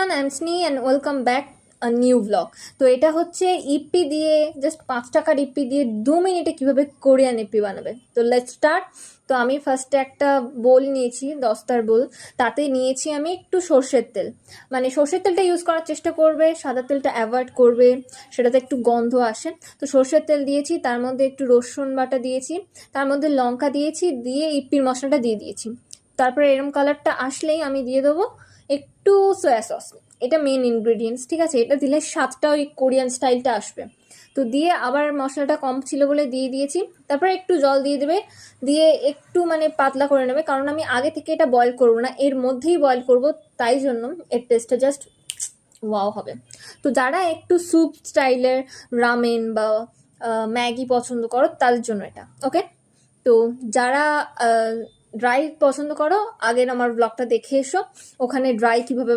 Everyone, I am স্নি and welcome back a new blog. তো এটা হচ্ছে ইপি দিয়ে, জাস্ট 5 টাকার ইপি দিয়ে 2 মিনিটে কীভাবে কোরিয়ান ইপি বানাবে। তো লেটস স্টার্ট। তো আমি ফার্স্টে একটা বোল নিয়েছি, দস্তার বোল। তাতে নিয়েছি আমি একটু সর্ষের তেল, মানে সর্ষের তেলটা ইউজ করার চেষ্টা করবে, সাদা তেলটা অ্যাভয়েড করবে, সেটাতে একটু গন্ধ আসে। তো সর্ষের তেল দিয়েছি, তার মধ্যে একটু রসুন বাটা দিয়েছি, তার মধ্যে লঙ্কা দিয়েছি, দিয়ে ইপির মশলাটা দিয়ে দিয়েছি। তারপরে এরম কালারটা আসলেই আমি দিয়ে দেবো একটু সয়া সস। এটা মেন ইনগ্রেডিয়েন্টস, ঠিক আছে? এটা দিলে স্বাদটা ওই কোরিয়ান স্টাইলটা আসবে। তো দিয়ে আবার মশলাটা কম ছিল বলে দিয়ে দিয়েছি। তারপরে একটু জল দিয়ে দেবে, দিয়ে একটু মানে পাতলা করে নেবে, কারণ আমি আগে থেকে এটা বয়েল করবো না, এর মধ্যেই বয়েল করব, তাই জন্য এর টেস্টটা জাস্ট ওয়াও হবে। তো যারা একটু স্যুপ স্টাইলের রামেন বা ম্যাগি পছন্দ করো তাদের জন্য এটা ওকে। তো যারা ড্রাই পছন্দ করো, আগের আমার ব্লগটা দেখে এসো, ওখানে ড্রাই কীভাবে